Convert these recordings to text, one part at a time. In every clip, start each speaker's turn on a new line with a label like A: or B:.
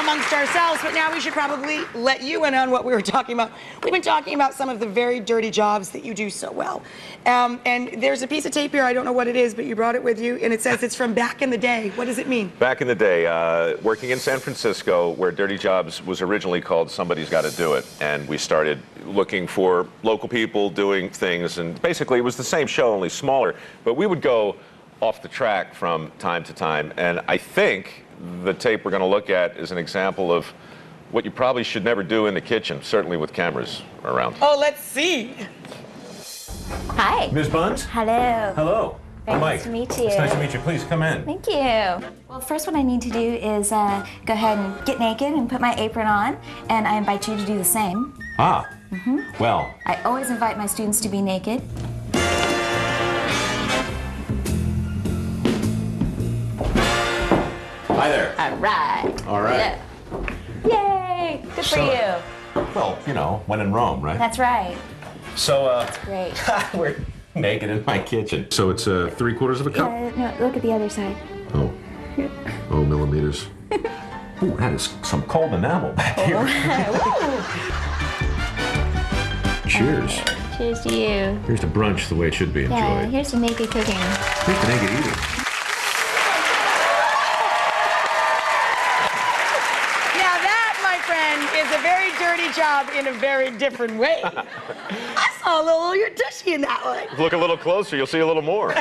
A: amongst ourselves, but now we should probably let you in on what we were talking about. We've been talking about some of the very dirty jobs that you do so well. And there's a piece of tape here, I don't know what it is, but you brought it with you, and it says it's from back in the day. What does it mean?
B: Back in the day, working in San Francisco, where Dirty Jobs was originally called Somebody's Gotta Do It, and we started looking for local people doing things, and basically it was the same show, only smaller, but we would go off the track from time to time, and I think the tape we're going to look at is an example of what you probably should never do in the kitchen, certainly with cameras around.
A: Oh, let's see.
C: Hi.
B: Ms. Buns?
C: Hello.
B: Hello.
C: Very
B: Mike.
C: nice to meet you.
B: It's nice to meet you. Please come in.
C: Thank you. Well, first what I need to do is go ahead and get naked and put my apron on, and I invite you to do the same.
B: Ah. Well.
C: I always invite my students to be naked.
B: Hi there.
C: All right.
B: All right.
C: Yay! Good for you.
B: Well, you know, when in Rome, right?
C: That's right.
B: So,
C: That's great.
B: we're naked in my kitchen. So it's 3/4 of a cup?
C: No, look at the other side.
B: Oh. Oh, millimeters. Ooh, that is some cold enamel back here. Cheers.
C: Cheers to you.
B: Here's the brunch the way it should be enjoyed.
C: Yeah, here's some naked cooking.
B: Here's the naked eating.
A: Now that, my friend, is a very dirty job in a very different way. I saw a little, you're tushy in that one.
B: Look a little closer, you'll see a little more.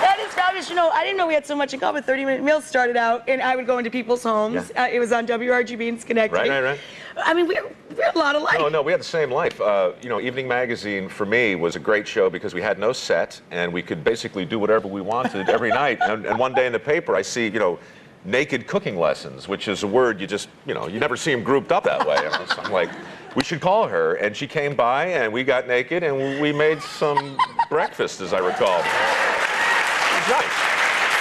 A: That is fabulous. You know, I didn't know we had so much in common. 30-minute meals started out, and I would go into people's homes.
B: Yeah.
A: It was on WRGB in Schenectady.
B: Right.
A: I mean, we're a lot alike.
B: No, we had the same life. You know, Evening Magazine, for me, was a great show because we had no set, and we could basically do whatever we wanted every night. And one day in the paper, I see, you know, naked cooking lessons, which is a word you just, you know, you never see them grouped up that way. I'm like, we should call her. And she came by, and we got naked, and we made some breakfast, as I recall. It was nice.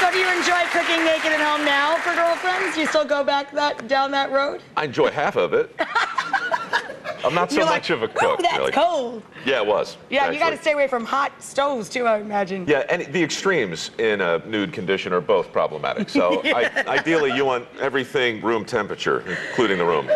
A: So do you enjoy cooking naked at home now for girlfriends? Do you still go back down that road?
B: I enjoy half of it. I'm not so much of a cook.
A: Ooh, that's
B: really.
A: cold.
B: Yeah, it was.
A: Yeah,
B: actually.
A: you got to stay away from hot stoves too, I imagine.
B: Yeah, and the extremes in a nude condition are both problematic. So ideally, you want everything room temperature, including the room.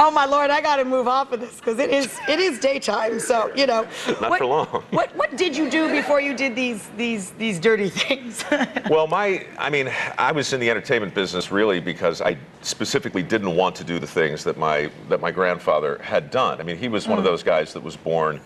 A: Oh my Lord, I got to move off of this because it is daytime. So you know.
B: Not for long.
A: What did you do before you did these dirty things?
B: Well, I was in the entertainment business really because I specifically didn't want to do the things that my grandfather had done. I mean, he was one of those guys that was born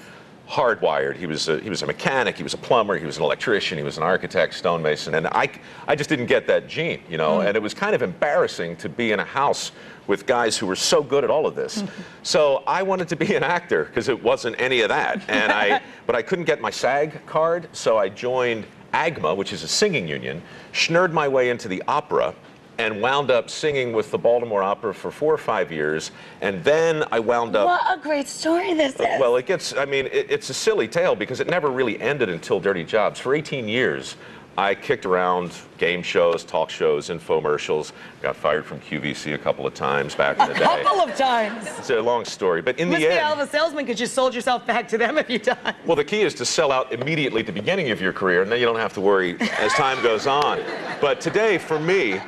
B: hardwired. He was a mechanic, he was a plumber, he was an electrician, he was an architect, stonemason, and I just didn't get that gene, you know. And it was kind of embarrassing to be in a house with guys who were so good at all of this. So I wanted to be an actor because it wasn't any of that. And but I couldn't get my SAG card, so I joined AGMA, which is a singing union, schnurred my way into the opera, and wound up singing with the Baltimore Opera for 4 or 5 years. And then I wound up...
A: What a great story this is.
B: Well, it's a silly tale because it never really ended until Dirty Jobs. For 18 years, I kicked around game shows, talk shows, infomercials, got fired from QVC a couple of times back in the day.
A: A couple of times.
B: It's a long story, but in the end...
A: You must be a hell of a salesman because you sold yourself back to them a few times.
B: Well, the key is to sell out immediately at the beginning of your career, and then you don't have to worry as time goes on. But today, for me,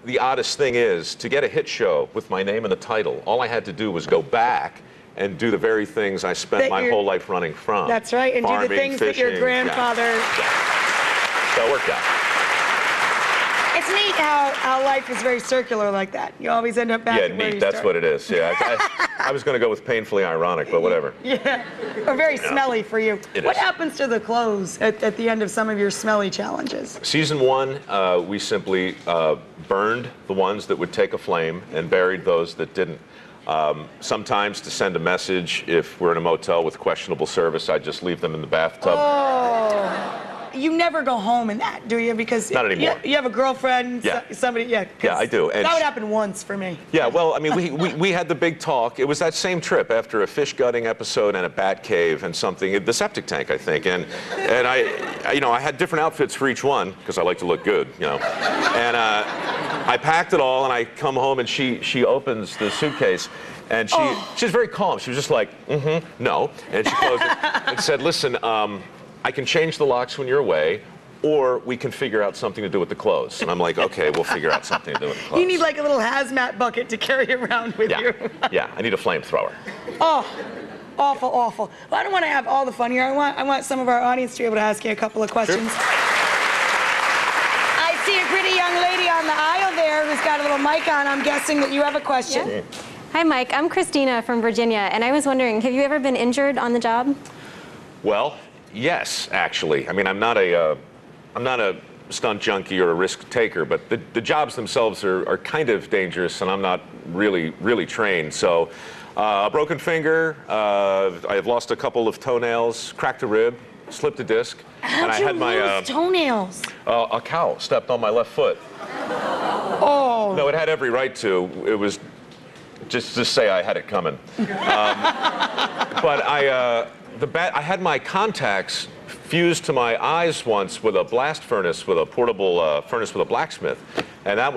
B: the oddest thing is to get a hit show with my name in the title. All I had to do was go back and do the very things I spent my whole life running from.
A: That's right, and
B: farming,
A: do the things
B: fishing,
A: that your grandfather...
B: Yeah. So it worked out.
A: It's neat how life is very circular like that. You always end up back
B: Yeah,
A: at where
B: neat,
A: you
B: that's
A: started.
B: what it is. Yeah, I was going to go with painfully ironic, but whatever.
A: Yeah, or very smelly for you. What happens to the clothes at the end of some of your smelly challenges?
B: Season 1, we simply burned the ones that would take a flame and buried those that didn't. Sometimes to send a message, if we're in a motel with questionable service, I just leave them in the bathtub.
A: Oh. You never go home in that, do you? Because
B: not anymore.
A: You have a girlfriend, somebody,
B: Yeah, I do. And
A: that would happen once for me.
B: Yeah, well, I mean, we had the big talk. It was that same trip after a fish gutting episode and a bat cave and something, the septic tank, I think. And I had different outfits for each one because I like to look good, you know. And I packed it all, and I come home, and she opens the suitcase. And she's very calm. She was just like, no. And she closed it and said, listen, I can change the locks when you're away, or we can figure out something to do with the clothes. And I'm like, okay, we'll figure out something to do with the clothes.
A: You need like a little hazmat bucket to carry around with you.
B: Yeah, I need a flamethrower.
A: Oh, awful, awful. Well, I don't want to have all the fun here. I want some of our audience to be able to ask you a couple of questions.
B: Sure.
A: I see a pretty young lady on the aisle there who's got a little mic on. I'm guessing that you have a question.
D: Yeah. Hi, Mike. I'm Christina from Virginia, and I was wondering, have you ever been injured on the job?
B: Well, yes, actually. I mean, I'm not a stunt junkie or a risk taker, but the jobs themselves are kind of dangerous, and I'm not really trained. So, a broken finger, I've lost a couple of toenails, cracked a rib, slipped a disc.
A: How'd you lose toenails?
B: A cow stepped on my left foot.
A: Oh.
B: No, it had every right to. It was just say I had it coming. But I had my contacts fused to my eyes once with a blast furnace, with a portable furnace with a blacksmith, and that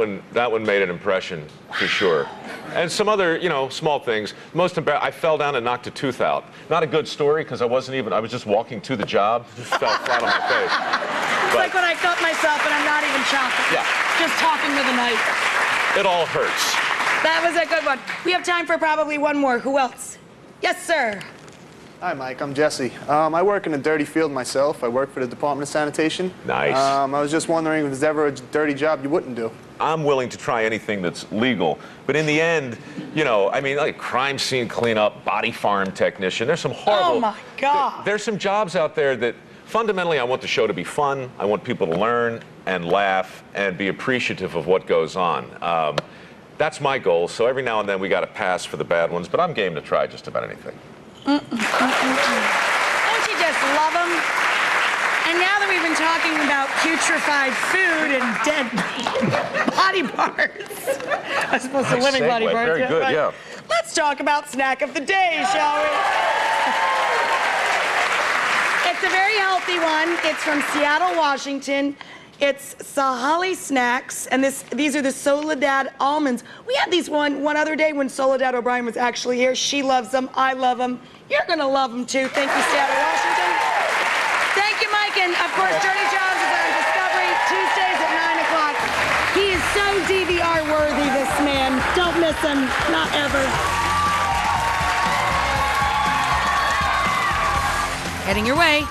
B: one made an impression for sure. And some other, small things. I fell down and knocked a tooth out. Not a good story because I was just walking to the job, just fell flat on my face.
A: It's like when I cut myself and I'm not even chopping.
B: Yeah.
A: Just talking with a knife.
B: It all hurts.
A: That was a good one. We have time for probably one more. Who else? Yes, sir.
E: Hi, Mike. I'm Jesse. I work in a dirty field myself. I work for the Department of Sanitation.
B: Nice.
E: I was just wondering if there's ever a dirty job you wouldn't do.
B: I'm willing to try anything that's legal, but in the end, like crime scene cleanup, body farm technician, there's some horrible...
A: Oh, my God.
B: There's some jobs out there that, fundamentally, I want the show to be fun. I want people to learn and laugh and be appreciative of what goes on. That's my goal, so every now and then we got to pass for the bad ones, but I'm game to try just about anything.
A: Don't you just love them? And now that we've been talking about putrefied food and dead body parts, as opposed to living body parts.
B: Very good, yeah.
A: Let's talk about snack of the day, shall we? It's a very healthy one. It's from Seattle, Washington. It's Sahali Snacks, and these are the Soledad almonds. We had these one other day when Soledad O'Brien was actually here. She loves them. I love them. You're going to love them, too. Thank you, Seattle, Washington. Thank you, Mike. And, of course, Dirty Jobs is on Discovery Tuesdays at 9 o'clock. He is so DVR-worthy, this man. Don't miss him. Not ever. Heading your way.